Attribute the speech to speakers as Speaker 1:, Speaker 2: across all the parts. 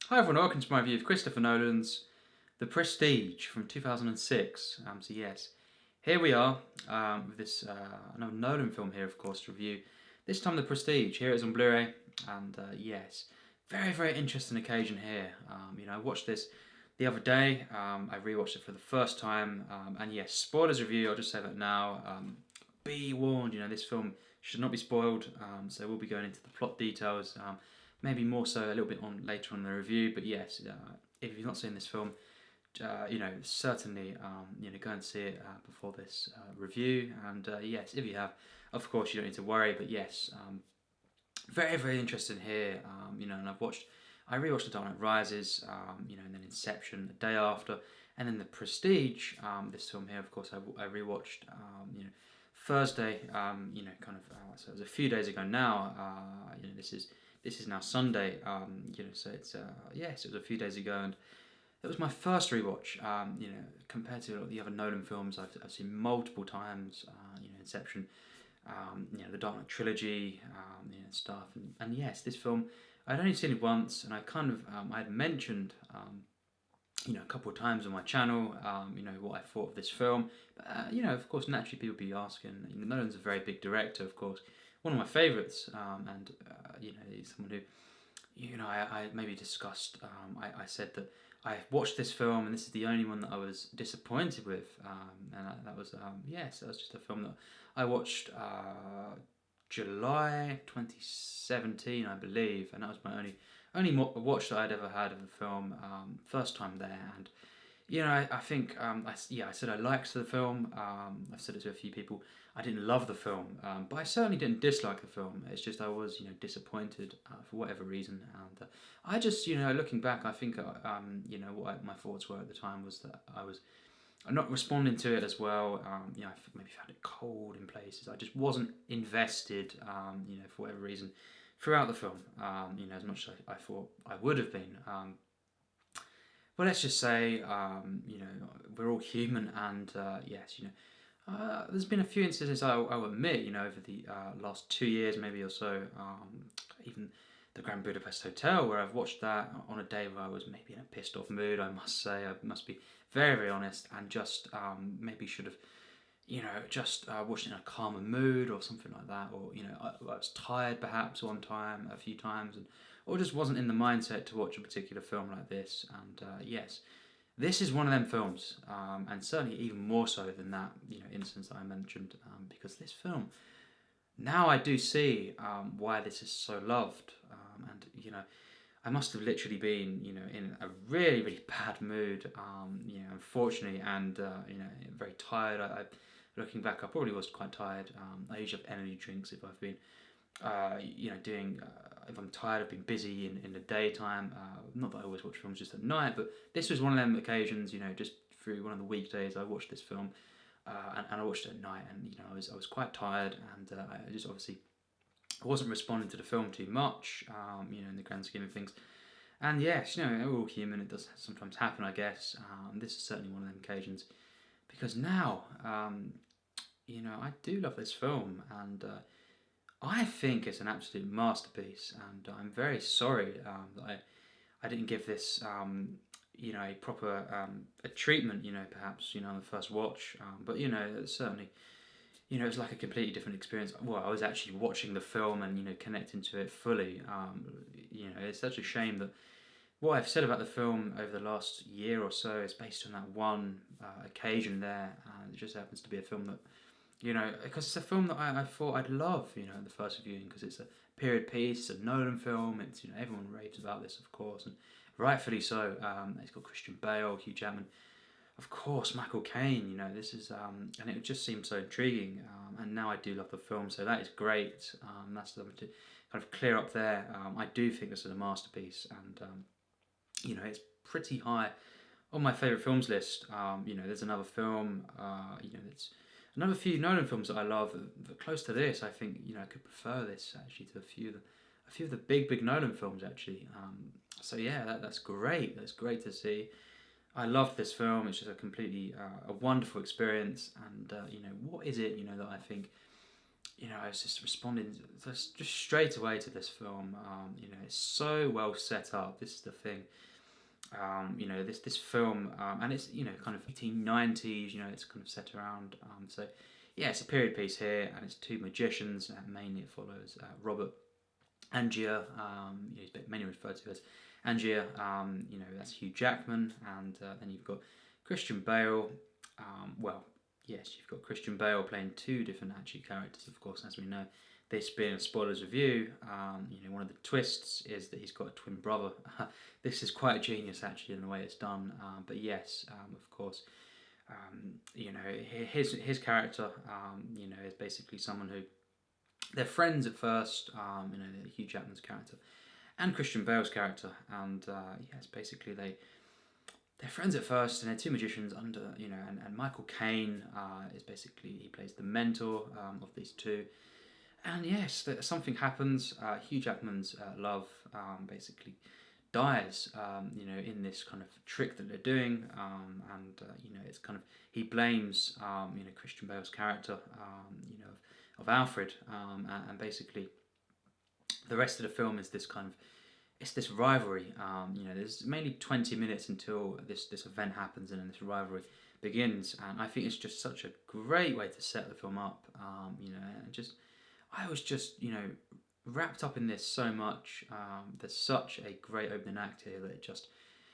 Speaker 1: Hi everyone, welcome to my review of Christopher Nolan's The Prestige from 2006. So yes, here we are with this another Nolan film here, of course, to review. This time The Prestige. Here it is on Blu-ray, and yes, very interesting occasion here. I watched this the other day. I rewatched it for the first time, and yes, spoilers review. I'll just say that now. Be warned, this film should not be spoiled. So we'll be going into the plot details. Maybe more so a little bit on later on in the review, but yes, if you've not seen this film, certainly go and see it before this review. And yes, if you have, of course, you don't need to worry. But yes, very interesting here. And I rewatched The Dark Knight Rises, and then Inception the day after, and then The Prestige. This film here, of course, I rewatched. Thursday. So it was a few days ago now. This is now Sunday. So it's yes, it was a few days ago, and it was my first rewatch. Compared to the other Nolan films I've seen multiple times. Inception, the Dark Knight trilogy, stuff, and yes, this film I'd only seen it once, and I had mentioned. A couple of times on my channel, what I thought of this film. But, of course, naturally people be asking. Nolan's a very big director, of course, one of my favourites, and he's someone who, I maybe discussed. I said that I watched this film, and this is the only one that I was disappointed with, and that was yes, that was just a film that I watched July 2017, I believe, and that was my only watch that I'd ever had of the film. First time there, and I think I said I liked the film. I've said it to a few people. I didn't love the film, but I certainly didn't dislike the film. It's just I was disappointed for whatever reason, and I just looking back, I think what my thoughts were at the time was that I'm not responding to it as well. I maybe found it cold in places. I just wasn't invested. For whatever reason throughout the film, as much as I thought I would have been. But let's just say, we're all human, and yes, there's been a few instances I'll admit, over the last 2 years maybe or so, even the Grand Budapest Hotel, where I've watched that on a day where I was maybe in a pissed off mood, I must say, I must be very honest, and just maybe should have just watched in a calmer mood or something like that, or I was tired perhaps a few times, or just wasn't in the mindset to watch a particular film like this. And yes, this is one of them films, and certainly even more so than that instance that I mentioned, because this film, now I do see why this is so loved, and I must have literally been in a really bad mood, unfortunately, and very tired. Looking back, I probably was quite tired. I usually have energy drinks if I've been, if I'm tired, I've been busy in the daytime. Not that I always watch films just at night, but this was one of them occasions. Just through one of the weekdays, I watched this film, and I watched it at night, and I was quite tired, and I just obviously I wasn't responding to the film too much. In the grand scheme of things. And yes, we're all human. It does sometimes happen, I guess. This is certainly one of them occasions, because now, I do love this film, and I think it's an absolute masterpiece. And I'm very sorry that I didn't give this, a proper a treatment, perhaps, on the first watch. But it's certainly, it was like a completely different experience. Well, I was actually watching the film and connecting to it fully. It's such a shame that what I've said about the film over the last year or so is based on that one occasion there, and it just happens to be a film that, because it's a film that I thought I'd love, at the first viewing, because it's a period piece, it's a Nolan film, it's, everyone raves about this, of course, and rightfully so. It's got Christian Bale, Hugh Jackman, of course, Michael Caine, this is, and it just seemed so intriguing, and now I do love the film, so that is great. That's something to kind of clear up there. I do think this is a masterpiece, and it's pretty high on my favourite films list. There's another film, it's another few Nolan films that I love, but close to this, I think, I could prefer this actually to a few of the big Nolan films actually. So yeah, that's great. That's great to see. I love this film. It's just a completely a wonderful experience. And what is it that I think I was just responding just straight away to this film. It's so well set up. This is the thing. This film, and it's kind of 1890s. It's kind of set around. So yeah, it's a period piece here, and it's two magicians. Mainly, it follows Robert Angier. He's mainly referred to as Angier. That's Hugh Jackman, and then you've got Christian Bale. Yes, you've got Christian Bale playing two different actually characters, of course, as we know. This being a spoilers review, one of the twists is that he's got a twin brother. This is quite genius actually in the way it's done. But yes, of course, his character, is basically someone who they're friends at first. Hugh Jackman's character and Christian Bale's character, and yes, basically they're friends at first, and they're two magicians under, and Michael Caine is basically, he plays the mentor of these two. And yes, something happens. Hugh Jackman's love basically dies, in this kind of trick that they're doing, it's kind of, he blames, Christian Bale's character, of Alfred, and basically the rest of the film is this kind of, it's this rivalry. There's mainly 20 minutes until this event happens and then this rivalry begins, and I think it's just such a great way to set the film up. I was just wrapped up in this so much. There's such a great opening act here that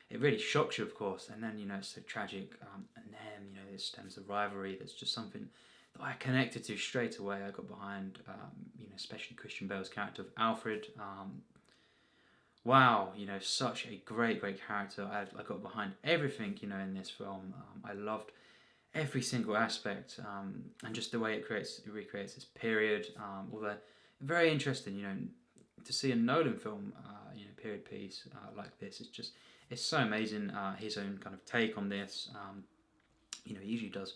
Speaker 1: it really shocks you, of course, and then it's so tragic, and then it stems the rivalry. That's just something that I connected to straight away. I got behind, especially Christian Bale's character of Alfred. Wow, such a great character. I got behind everything, in this film. I loved every single aspect, and just the way it recreates this period. Although very interesting, to see a Nolan film, period piece like this. It's so amazing. His own kind of take on this. He usually does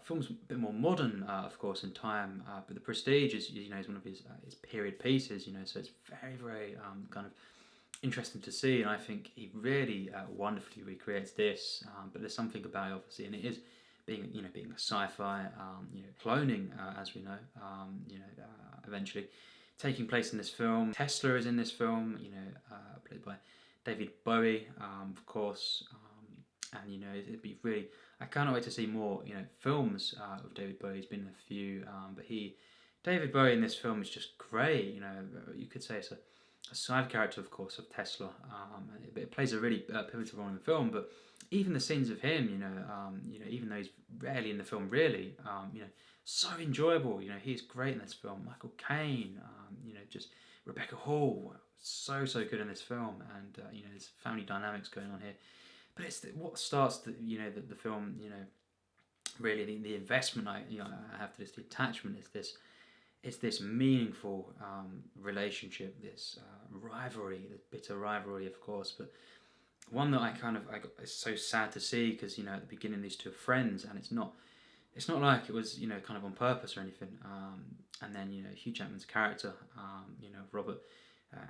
Speaker 1: films a bit more modern, of course, in time. But The Prestige is one of his period pieces. So it's very kind of interesting to see, and I think he really wonderfully recreates this. But there's something about it, obviously, and it is being a sci-fi, cloning, as we know. Eventually taking place in this film. Tesla is in this film. Played by David Bowie, of course. And it'd be really, I cannot wait to see more films of David Bowie. He's been in a few, but David Bowie in this film is just great. You could say it's a side character, of course, of Tesla. It plays a really pivotal role in the film. But even the scenes of him, even though he's rarely in the film, really, so enjoyable. He's great in this film. Michael Caine, just Rebecca Hall, so good in this film, and there's family dynamics going on here. But it's what starts the film. Really the investment I have to this, the attachment is this meaningful relationship, this rivalry, this bitter rivalry, of course, but one that it's so sad to see, because at the beginning these two are friends, and it's not like it was kind of on purpose or anything. And then Hugh Jackman's character, Robert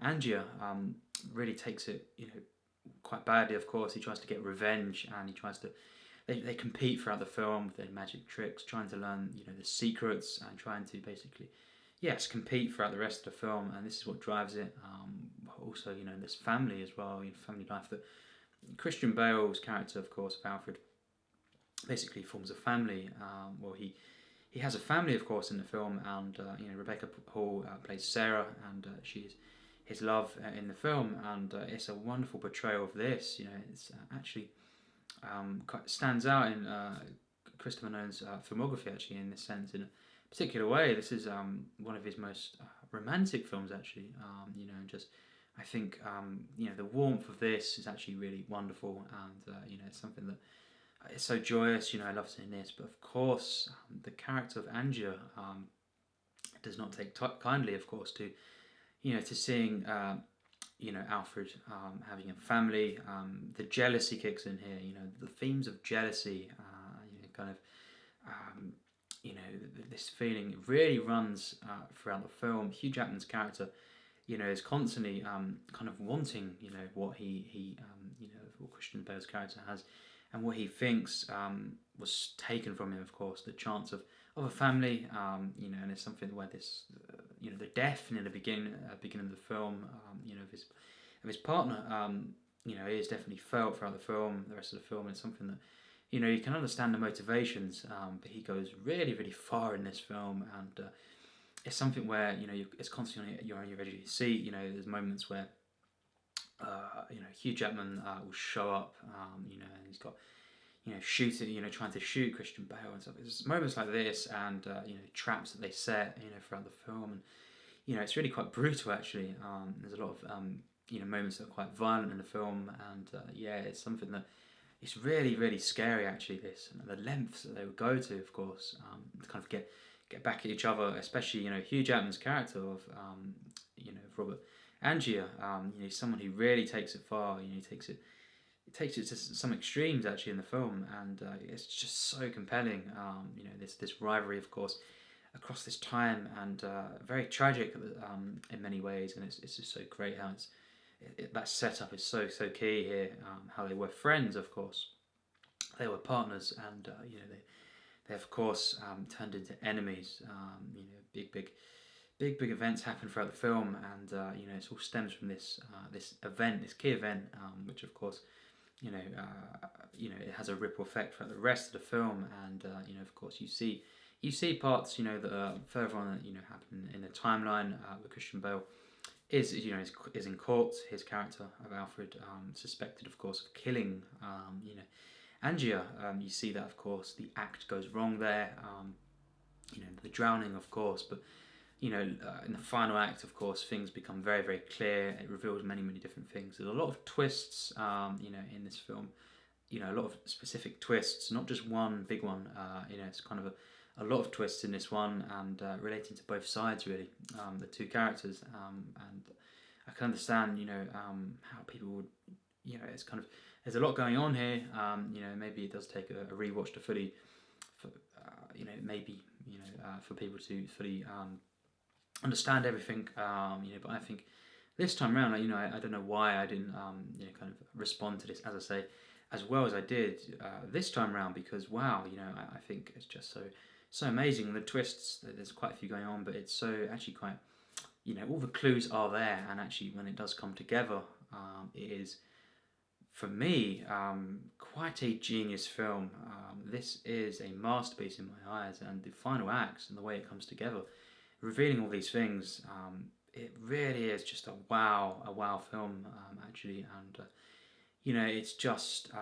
Speaker 1: Angier, really takes it quite badly, of course. He tries to get revenge, and he tries to. They compete throughout the film with their magic tricks, trying to learn the secrets, and trying to basically, yes, compete throughout the rest of the film. And this is what drives it. Also, this family as well, family life. That Christian Bale's character, of course, of Alfred, basically forms a family. He has a family, of course, in the film, and Rebecca Hall plays Sarah, and she's his love in the film, and it's a wonderful portrayal of this. It's actually stands out in Christopher Nolan's filmography, actually, in this sense, in a particular way. This is one of his most romantic films, actually. I think the warmth of this is actually really wonderful, and it's something that it's so joyous. I love seeing this, but of course, the character of Angier does not take kindly, of course, to seeing Alfred having a family. The jealousy kicks in here. The themes of jealousy. This feeling really runs throughout the film. Hugh Jackman's character, is constantly kind of wanting, what what Christian Bale's character has, and what he thinks was taken from him. Of course, the chance of of a family, and it's something where this, the death in the beginning of the film, of his partner, is definitely felt throughout the film, the rest of the film. It's something that, you can understand the motivations, but he goes really, really far in this film, and it's something where, it's constantly you're on your edge of your seat. There's moments where, Hugh Jackman will show up, and he's got, shooting, trying to shoot Christian Bale and stuff. There's moments like this, and traps that they set, throughout the film, and it's really quite brutal actually. There's a lot of moments that are quite violent in the film, and it's something that it's really, really scary actually. This and the lengths that they would go to, of course, to kind of get back at each other, especially Hugh Jackman's character of Robert Angier. He's someone who really takes it far. He takes it to some extremes actually in the film, and it's just so compelling. This rivalry, of course, across this time, and very tragic in many ways, and it's just so great how that setup is so key here. How they were friends, of course, they were partners, and they of course turned into enemies. Big events happen throughout the film, and it all stems from this key event, which of course it has a ripple effect throughout the rest of the film, and of course you see parts that are further on that happen in the timeline, where Christian Bale is in court. His character of Alfred, suspected of course of killing Angier. You see that of course the act goes wrong there, the drowning of course, but in the final act, of course, things become very, very clear. It reveals many, many different things. There's a lot of twists, in this film. A lot of specific twists, not just one big one. It's kind of a lot of twists in this one, and relating to both sides really, the two characters. And I can understand, how people would, it's kind of there's a lot going on here. Maybe it does take a rewatch to fully, for people to fully understand everything, but I think this time around, I don't know why I didn't, kind of respond to this, as I say, as well as I did this time around, because wow, I think it's just so amazing. The twists, there's quite a few going on, but it's so actually quite, all the clues are there, and actually when it does come together, it is, for me, quite a genius film. This is a masterpiece in my eyes, and the final acts and the way it comes together, revealing all these things, it really is just a wow film, actually, and it's just,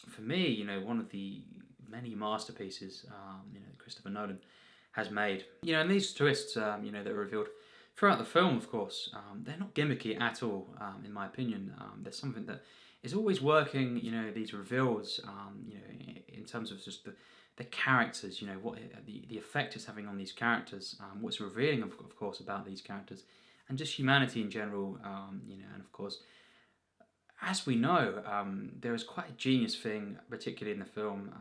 Speaker 1: for me, one of the many masterpieces Christopher Nolan has made. And these twists, that are revealed throughout the film, of course, they're not gimmicky at all, in my opinion. There's something that is always working, these reveals, in terms of just the characters, what the effect it's having on these characters, what's revealing, of course, about these characters, and just humanity in general, and of course, as we know, there is quite a genius thing, particularly in the film,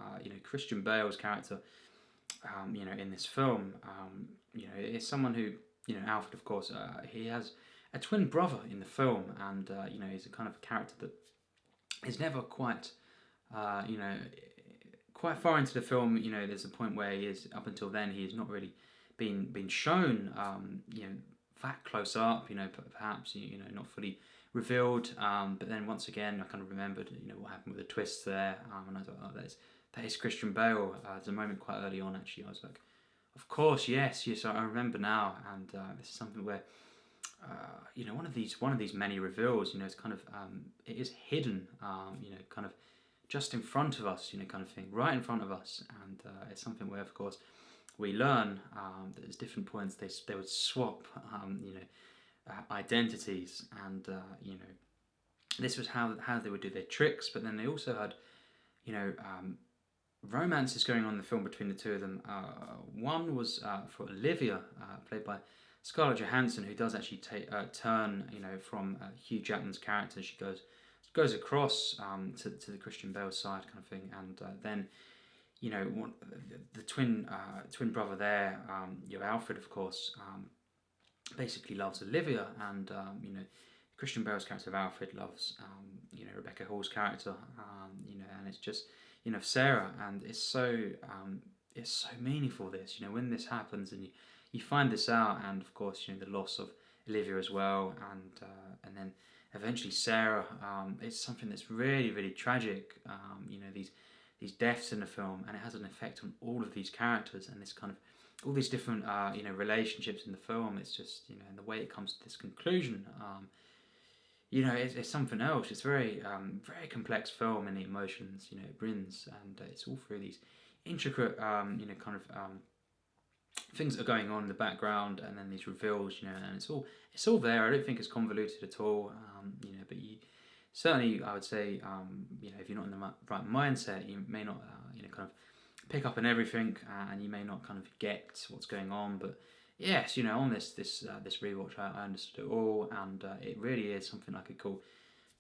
Speaker 1: Christian Bale's character, in this film, is someone who, Alfred, of course, he has a twin brother in the film, and, he's a kind of character that is never quite, quite far into the film, there's a point where he is, up until then, he has not really been shown, that close up, perhaps, not fully revealed, but then once again, I kind of remembered, what happened with the twists there, and I was like, oh, that is Christian Bale. There's a moment quite early on, actually, I was like, of course, yes, I remember now, and this is something where, one of these many reveals, it's kind of, it is hidden, kind of just in front of us, kind of thing, right in front of us, and it's something where, of course, we learn that there's different points they would swap, identities, and this was how they would do their tricks. But then they also had, romances going on in the film between the two of them. One was for Olivia, played by Scarlett Johansson, who does actually turn, from Hugh Jackman's character. She goes across to the Christian Bale side, kind of thing, and then, the twin brother there, Alfred, of course, basically loves Olivia, and Christian Bale's character of Alfred loves Rebecca Hall's character, and it's just Sarah, and it's so it's so meaningful. This, when this happens and you find this out, and of course, the loss of Olivia as well, and then eventually Sarah. It's something that's really, really tragic. These deaths in the film, and it has an effect on all of these characters and this kind of all these different relationships in the film. It's just and the way it comes to this conclusion. It's something else. It's very very complex film, and the emotions it brings, and it's all through these intricate things that are going on in the background, and then these reveals, and it's all there. I don't think it's convoluted at all, but you certainly, I would say, if you're not in the right mindset, you may not kind of pick up on everything, and you may not kind of get what's going on. But yes, on this rewatch, I understood it all, and it really is something I could call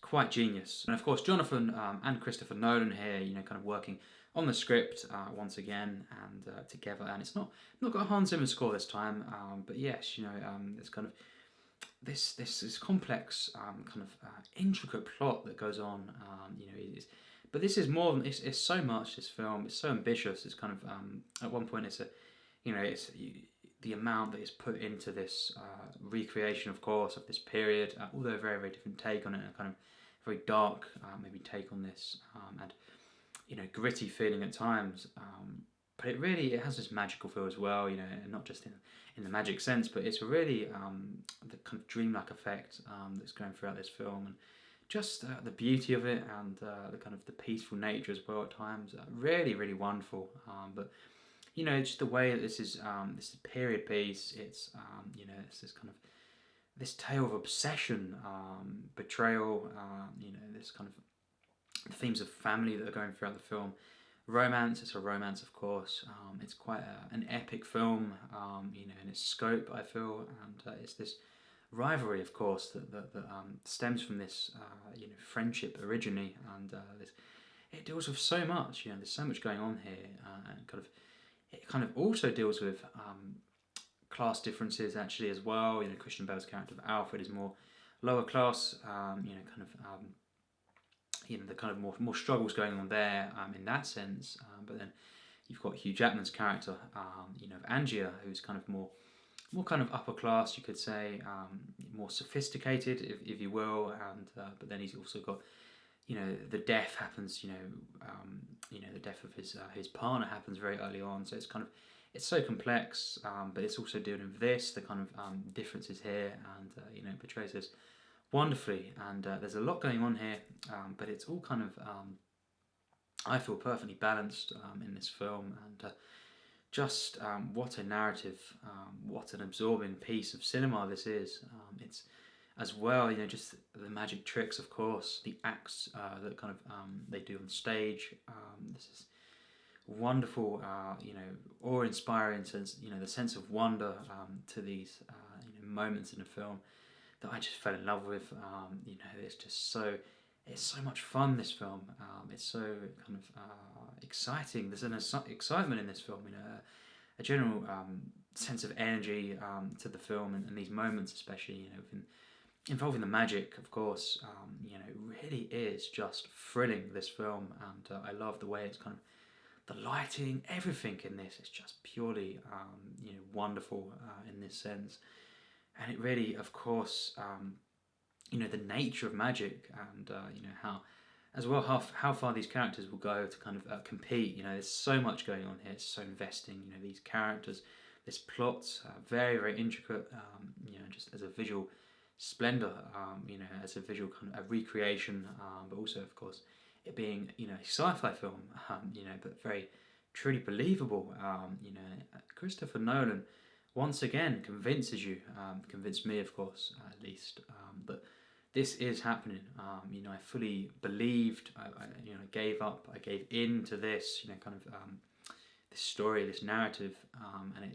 Speaker 1: quite genius. And of course, Jonathan and Christopher Nolan here, kind of working on the script once again, and together. And it's not got a Hans Zimmer score this time, but yes, it's kind of this complex kind of intricate plot that goes on. But this is more than it's so much. This film, it's so ambitious. It's kind of at one point it's the amount that is put into this recreation, of course, of this period, although a very, very different take on it, a kind of very dark maybe take on this, and gritty feeling at times. But it has this magical feel as well, and not just in the magic sense, but it's really the kind of dreamlike effect that's going throughout this film, and just the beauty of it, and the kind of the peaceful nature as well at times. Really, really wonderful. But just the way that this is a period piece. It's it's this kind of this tale of obsession, betrayal. This kind of themes of family that are going throughout the film. Romance, it's a romance, of course. It's quite an epic film, in its scope, I feel, and it's this rivalry, of course, that stems from this, friendship originally, and it deals with so much. There's so much going on here, and it kind of also deals with class differences actually as well. Christian Bale's character of Alfred is more lower class, the kind of more struggles going on there in that sense. But then you've got Hugh Jackman's character, of Angier, who's kind of more kind of upper class, you could say, more sophisticated, if you will. And but then he's also got, the death happens. The death of his partner happens very early on. So it's so complex, but it's also dealing with the kind of differences here, and portrays this wonderfully. And there's a lot going on here, but it's all kind of I feel perfectly balanced in this film, and just what a narrative, what an absorbing piece of cinema this is. It's as well, just the magic tricks, of course, the acts that kind of they do on stage. This is wonderful, awe-inspiring sense, the sense of wonder to these moments in the film that I just fell in love with. It's just it's so much fun, this film. It's so kind of exciting. There's an excitement in this film, a general sense of energy to the film, and these moments especially, involving the magic, of course. It really is just thrilling, this film, and I love the way it's kind of the lighting, everything in this is just purely wonderful in this sense. And it really, of course, the nature of magic, and how, as well, how far these characters will go to kind of compete. There's so much going on here. It's so investing. These characters, this plot, very, very intricate. Just as a visual splendor. As a visual kind of a recreation, but also, of course, it being a sci-fi film. But very truly believable. Christopher Nolan once again convinces you, convinced me, of course, at least, that this is happening. I fully believed. I gave up. I gave in to this. This story, this narrative, and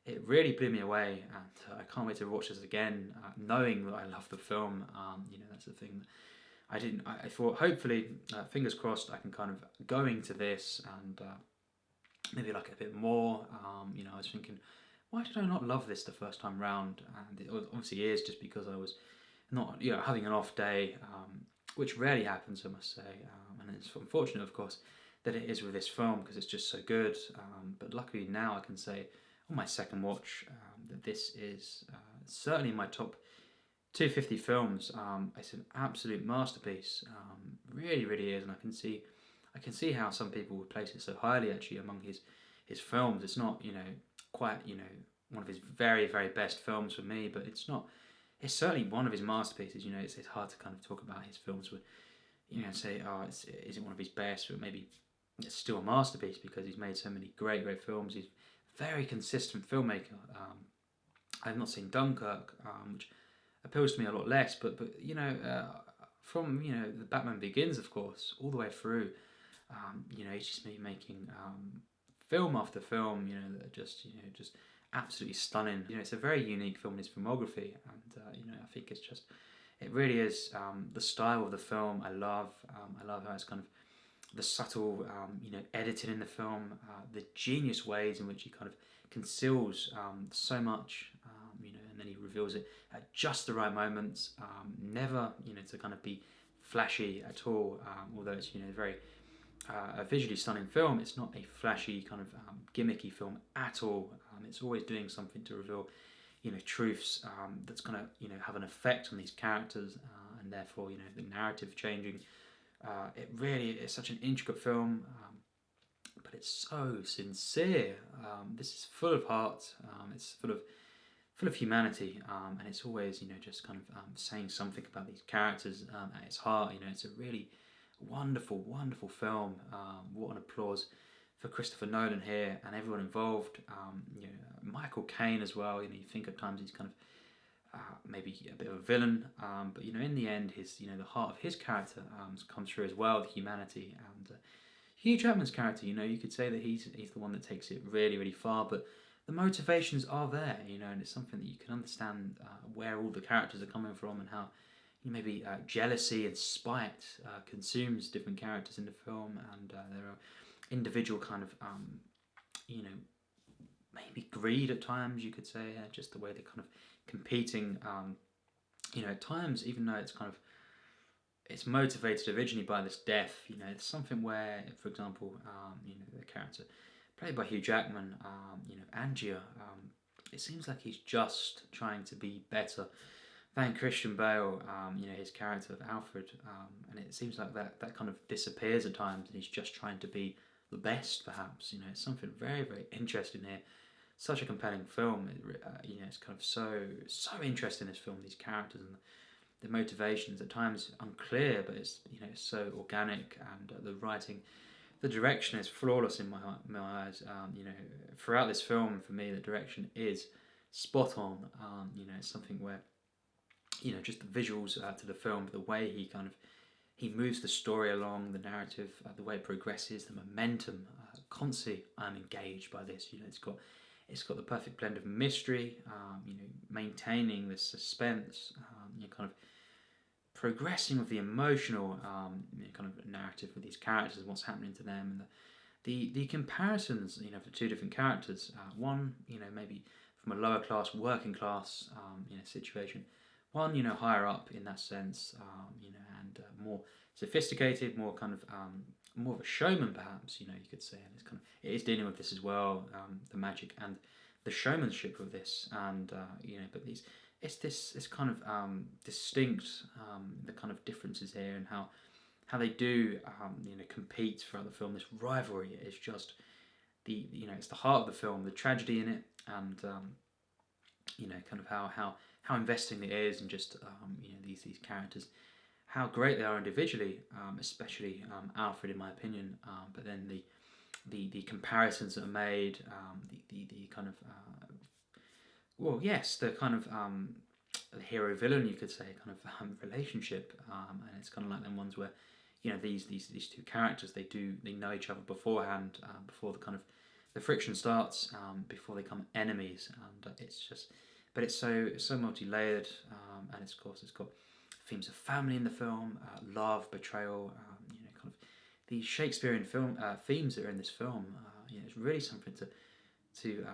Speaker 1: it really blew me away. And I can't wait to watch this again, knowing that I love the film. That's the thing. I thought, hopefully, fingers crossed, I can kind of go into this and maybe like a bit more. I was thinking, why did I not love this the first time round? And it obviously is just because I was not, having an off day, which rarely happens, I must say. And it's unfortunate, of course, that it is with this film because it's just so good. But luckily now I can say on my second watch that this is certainly in my top 250 films. It's an absolute masterpiece. Really, really is, and I can see how some people would place it so highly actually among his films. It's not quite one of his very, very best films for me, but it's not. It's certainly one of his masterpieces. It's hard to kind of talk about his films with say, oh, is it one of his best? But maybe it's still a masterpiece because he's made so many great, great films. He's a very consistent filmmaker. I've not seen Dunkirk, which appeals to me a lot less. But from the Batman Begins, of course, all the way through, he's just been making film after film. That are just absolutely stunning. It's a very unique film in his filmography, and I think it's just. It really is the style of the film. I love how it's kind of the subtle, editing in the film, the genius ways in which he kind of conceals so much, and then he reveals it at just the right moments. Never, to kind of be flashy at all. Although it's very a visually stunning film, it's not a flashy kind of gimmicky film at all. It's always doing something to reveal truths that's going to have an effect on these characters, and therefore the narrative changing. It really is such an intricate film, but it's so sincere. This is full of heart. It's full of humanity, and it's always just kind of saying something about these characters at its heart. It's a really wonderful, wonderful film. What an applause for Christopher Nolan here and everyone involved. Michael Caine as well. You think at times he's kind of maybe a bit of a villain, but in the end, his the heart of his character comes through as well, the humanity. And Hugh Jackman's character, you could say that he's the one that takes it really, really far, but the motivations are there, and it's something that you can understand where all the characters are coming from and how maybe jealousy and spite consumes different characters in the film, and there are individual kind of maybe greed at times, you could say, just the way they're kind of competing, at times, even though it's motivated originally by this death, it's something where, for example, the character played by Hugh Jackman, Angier, it seems like he's just trying to be better than Christian Bale, his character of Alfred, and it seems like that kind of disappears at times, and he's just trying to be the best, perhaps. It's something very, very interesting here. Such a compelling film. It's kind of so interesting, this film, these characters and the motivations. At times unclear, but it's so organic, and the writing, the direction is flawless in my eyes. Throughout this film, for me, the direction is spot on. It's something where just the visuals to the film, the way he moves the story along, the narrative, the way it progresses, the momentum. Constantly, I'm engaged by this. It's got the perfect blend of mystery, maintaining the suspense, kind of progressing with the emotional, kind of narrative with these characters and what's happening to them, and the comparisons, for two different characters. One, maybe from a lower class, working class, situation. One, higher up in that sense, and more sophisticated, more kind of more of a showman, perhaps. You could say, and it is dealing with this as well, the magic and the showmanship of this, and but it's this kind of distinct, the kind of differences here, and how they do compete throughout the film. This rivalry is just it's the heart of the film, the tragedy in it, and kind of how investing it is, and just these characters, how great they are individually, especially Alfred, in my opinion. But then the comparisons that are made, the kind of the kind of the hero villain, you could say, kind of relationship, and it's kind of like them ones where these two characters, they know each other beforehand, before the kind of the friction starts, before they become enemies, and it's just. But it's so multi-layered, and of course it's got themes of family in the film, love, betrayal, kind of the Shakespearean film themes that are in this film. It's really something to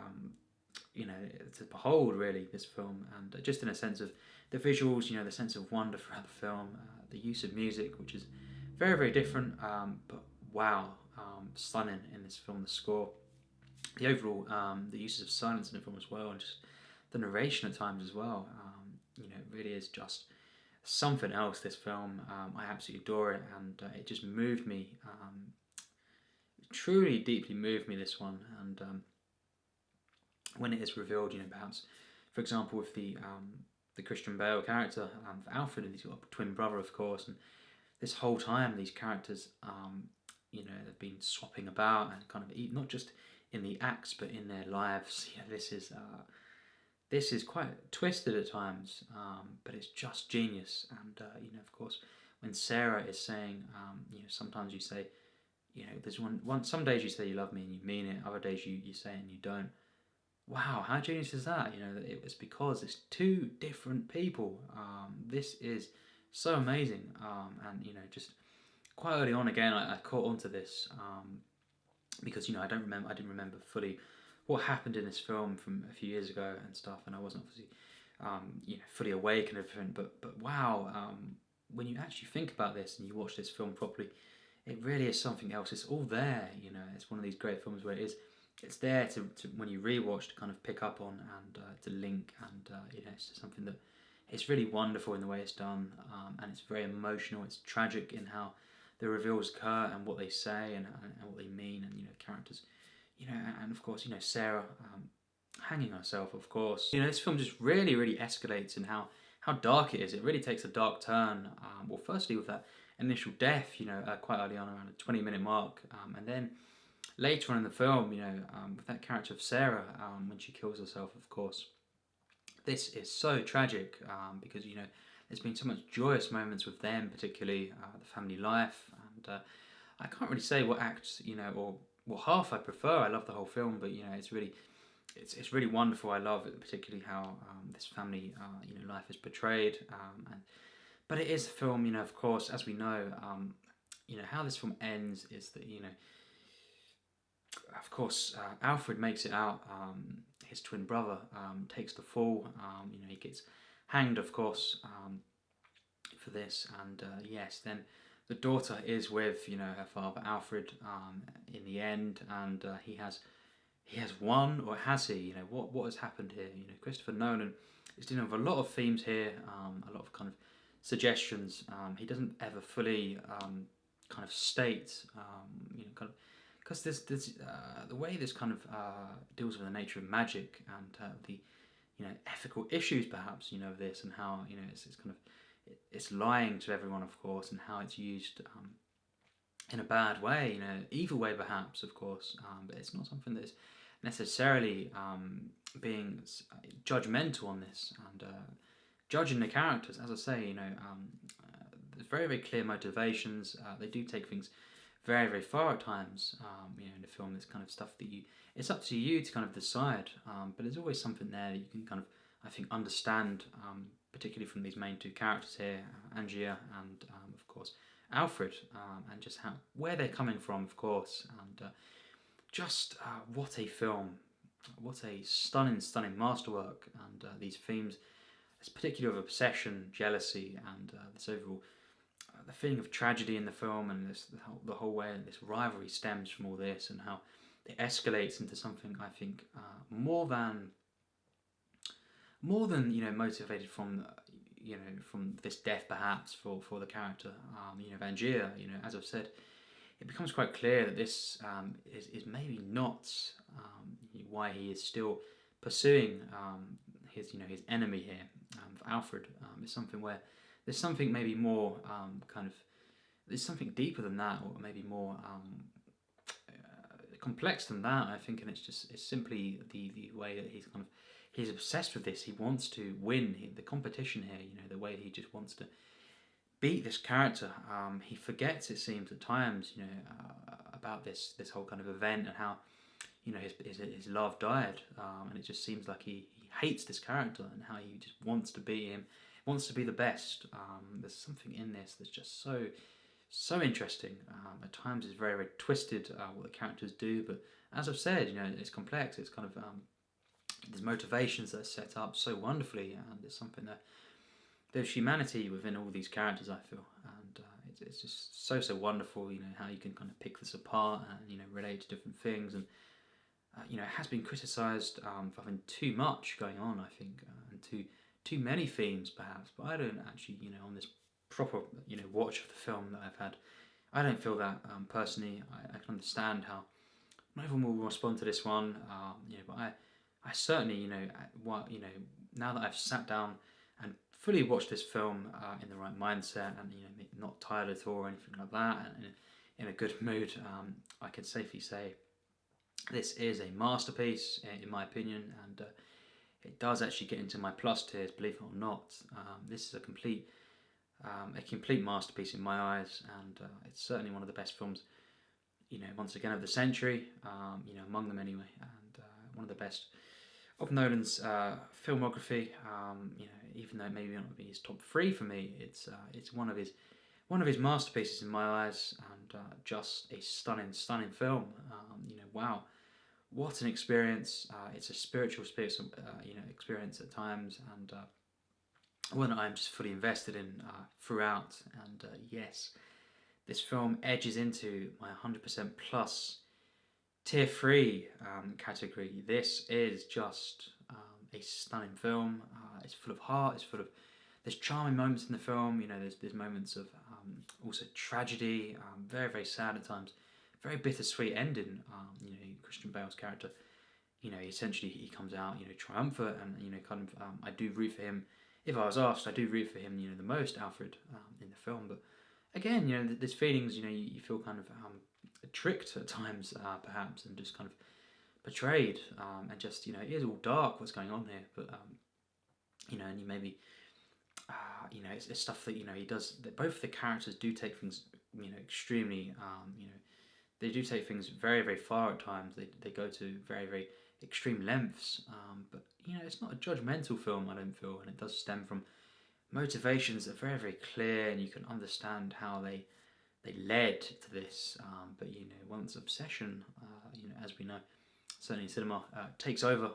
Speaker 1: behold, really, this film, and just in a sense of the visuals, the sense of wonder throughout the film, the use of music, which is very, very different, but wow, stunning in this film. The score, the overall, the uses of silence in the film as well, and just the narration at times as well. It really is just something else. This film, I absolutely adore it, and it just moved me. Truly, deeply moved me. This one, and when it is revealed, perhaps, for example, with the Christian Bale character, Alfred, and he's got a twin brother, of course, and this whole time these characters, they've been swapping about and kind of not just in the acts but in their lives. This is quite twisted at times, but it's just genius. And of course, when Sarah is saying, sometimes you say, there's some days you say you love me and you mean it, other days you say it and you don't. Wow, how genius is that? It was because it's two different people. This is so amazing. And just quite early on again, I caught onto this because I didn't remember fully what happened in this film from a few years ago and stuff, and I wasn't obviously fully awake and everything. But wow, when you actually think about this and you watch this film properly, it really is something else. It's all there. It's one of these great films where it's there to when you rewatch to kind of pick up on and to link, and it's just something that it's really wonderful in the way it's done, and it's very emotional. It's tragic in how the reveals occur and what they say and what they mean, and characters, and of course Sarah hanging herself. Of course, this film just really escalates in how dark it is. It really takes a dark turn. Well, firstly with that initial death, quite early on around a 20-minute mark, and then later on in the film, with that character of Sarah, when she kills herself, of course, this is so tragic because there's been so much joyous moments with them, particularly the family life, and I can't really say what acts or what half I prefer. I love the whole film, but it's really wonderful. I love it, particularly how this family life is portrayed, but it is a film, of course, as we know, how this film ends is that of course, Alfred makes it out. His twin brother takes the fall. He gets hanged, of course, for this. And yes, then the daughter is with her father Alfred in the end, and he has won, or has he? What has happened here? Christopher Nolan is dealing with a lot of themes here, a lot of kind of suggestions. He doesn't ever fully kind of state, kind of. Because there's the way this kind of deals with the nature of magic and the ethical issues perhaps of this, and how it's kind of it's lying to everyone, of course, and how it's used in a bad way, evil way perhaps, of course, but it's not something that's necessarily being judgmental on this and judging the characters. As I say, there's very clear motivations. They do take things very far at times, in the film. There's kind of stuff that it's up to you to kind of decide, but there's always something there that you can kind of, I think, understand, particularly from these main two characters here, Angier and of course Alfred, and just where they're coming from, of course, and just what a film, what a stunning masterwork, and these themes, particularly of obsession, jealousy, and this overall the feeling of tragedy in the film, and the whole way this rivalry stems from all this, and how it escalates into something, I think, more than motivated from from this death perhaps for the character of Angier. As I've said, it becomes quite clear that this is maybe not why he is still pursuing his enemy here, Alfred. Is something where there's something maybe more there's something deeper than that, or maybe more complex than that, I think, and it's simply the way that he's obsessed with this. He wants to win the competition here, the way he just wants to beat this character. He forgets, it seems at times, about this whole kind of event, and how his love died, and it just seems like he hates this character, and how he just wants to beat him, wants to be the best. There's something in this that's just so interesting. At times it's very twisted what the characters do, but as I've said, it's complex. It's kind of there's motivations that are set up so wonderfully, and it's something that there's humanity within all these characters, I feel, and it's just so wonderful. You know how you can kind of pick this apart and relate to different things, and it has been criticised for having too much going on. I think and too many themes perhaps, but I don't actually on this proper watch of the film that I've had, I don't feel that personally. I can understand how not everyone will respond to this one, but I certainly now that I've sat down and fully watched this film in the right mindset and not tired at all or anything like that, and in a good mood, I can safely say this is a masterpiece in my opinion, and it does actually get into my plus tiers, believe it or not. This is a complete masterpiece in my eyes, and it's certainly one of the best films, once again of the century, among them anyway, and one of the best of Nolan's filmography. Even though it maybe not be his top three for me, it's one of his masterpieces in my eyes, and just a stunning film. Wow, what an experience! It's a spiritual experience at times, and one I'm just fully invested in throughout. And yes, this film edges into my 100% plus tier 3 category. This is just a stunning film. It's full of heart. There's charming moments in the film. There's moments of also tragedy. Very sad at times. Very bittersweet ending. Christian Bale's character. Essentially he comes out triumphant, and I do root for him. If I was asked, I do root for him. The most, Alfred, in the film. But again, there's feelings. You feel kind of tricked at times, perhaps, and just kind of betrayed, and just it is all dark what's going on here, but and you maybe it's stuff that he does, that both the characters do take things extremely they do take things very far at times. They go to very extreme lengths, but it's not a judgmental film, I don't feel, and it does stem from motivations that are very clear, and you can understand how they led to this, but once obsession, as we know, certainly in cinema, takes over,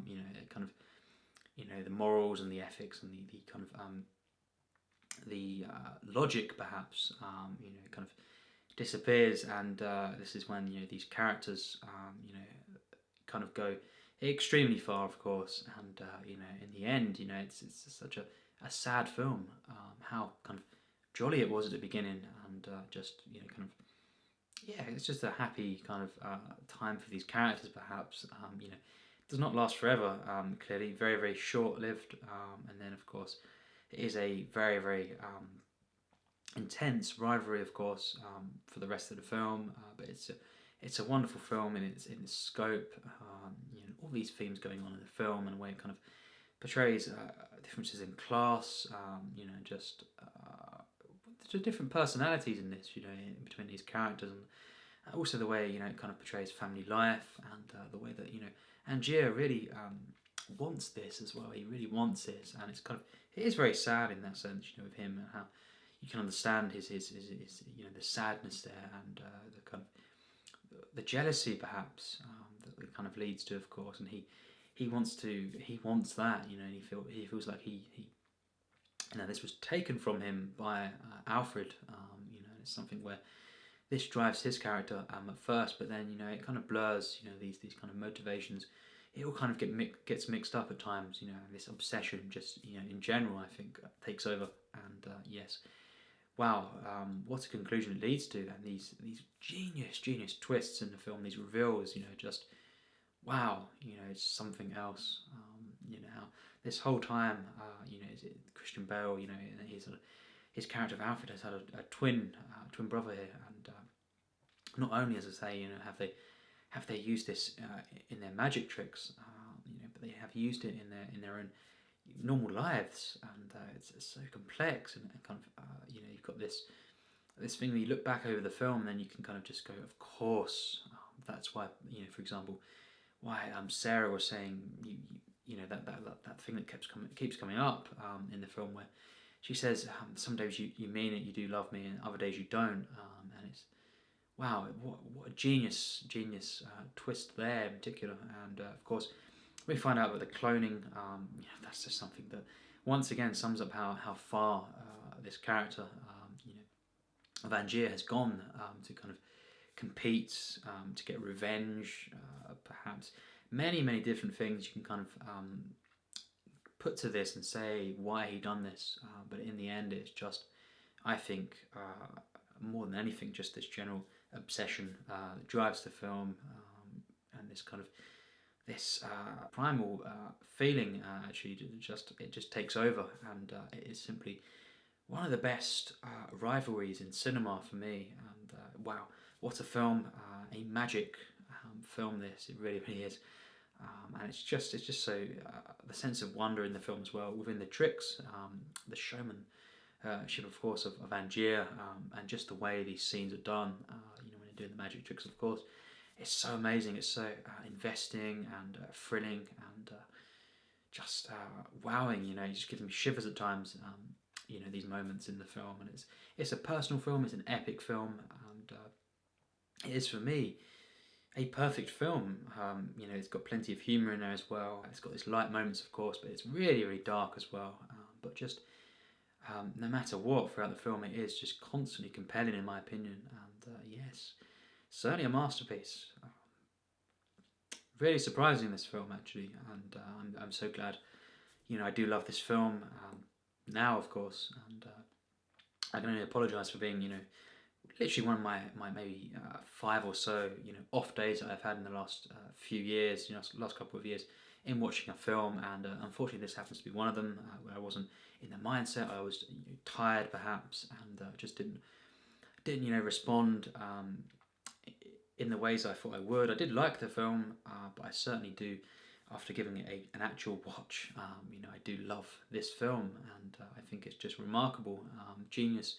Speaker 1: it kind of, the morals and the ethics and the kind of the logic perhaps, kind of disappears, and this is when these characters, kind of go extremely far, of course, and in the end, it's such a sad film. How kind of jolly it was at the beginning, and just kind of it's just a happy kind of time for these characters, perhaps. It does not last forever, clearly very short-lived, and then of course it is a very intense rivalry, of course, for the rest of the film, but it's a wonderful film in its scope. All these themes going on in the film, and the way it kind of portrays differences in class, just the different personalities in this, in between these characters, and also the way it kind of portrays family life, and the way that Angier really wants this as well. He really wants this, and it is very sad in that sense, with him, and how you can understand his the sadness there, and the kind of the jealousy perhaps that it kind of leads to, of course, and he wants that, and he feels like he this was taken from him by Alfred. It's something where this drives his character at first, but then it kind of blurs these kind of motivations. It all kind of gets mixed up at times. This obsession just in general, I think, takes over, and yes, wow, what a conclusion it leads to, and these genius twists in the film, these reveals, just wow, it's something else. How this whole time, is it Christian Bale, his character of Alfred has had a twin brother here, and not only, as I say, have they used this in their magic tricks, but they have used it in their own normal lives, and it's so complex, and kind of you've got this thing that you look back over the film, and then you can kind of just go, of course, that's why, for example, why Sarah was saying that thing that keeps coming up in the film, where she says, some days you mean it, you do love me, and other days you don't, and it's wow, what a genius twist there in particular. And of course we find out about the cloning. That's just something that once again sums up how far this character of Angier has gone to kind of compete, to get revenge, perhaps many different things you can kind of put to this and say why he done this, but in the end it's just, I think, more than anything, just this general obsession that drives the film, and this kind of this primal feeling actually it just takes over, and it is simply one of the best rivalries in cinema for me. And wow, what a film! A magic film this, it really is. And it's just so the sense of wonder in the film as well, within the tricks, the showmanship of course of Angier, and just the way these scenes are done. When they're doing the magic tricks, of course, it's so amazing. It's so investing and thrilling and just wowing. You just gives me shivers at times. These moments in the film, and it's a personal film. It's an epic film, and it is for me a perfect film. It's got plenty of humour in there as well. It's got its light moments, of course, but it's really dark as well. But just no matter what throughout the film, it is just constantly compelling, in my opinion. And yes, certainly a masterpiece. Really surprising, this film, actually, and I'm so glad. I do love this film now, of course, and I can only apologise for being, literally one of my maybe 5 or so off days that I've had in the last few years, last couple of years, in watching a film, and unfortunately this happens to be one of them, where I wasn't in the mindset. I was tired perhaps, and just didn't respond in the ways I thought I would. I did like the film, but I certainly do, after giving it an actual watch, I do love this film, and I think it's just remarkable, genius,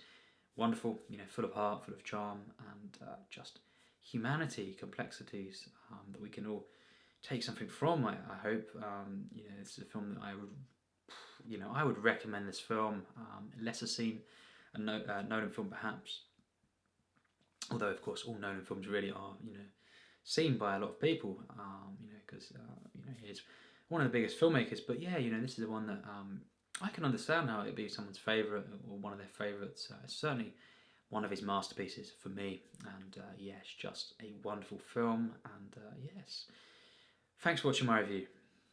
Speaker 1: wonderful, full of heart, full of charm, and just humanity, complexities that we can all take something from. I hope. It's a film that I would recommend this film. Lesser seen, a Nolan film perhaps. Although of course all Nolan films really are, seen by a lot of people. Because he's one of the biggest filmmakers. But yeah, this is the one that I can understand how it'd be someone's favourite or one of their favourites. It's certainly one of his masterpieces for me. And yes, just a wonderful film. And yes, thanks for watching my review.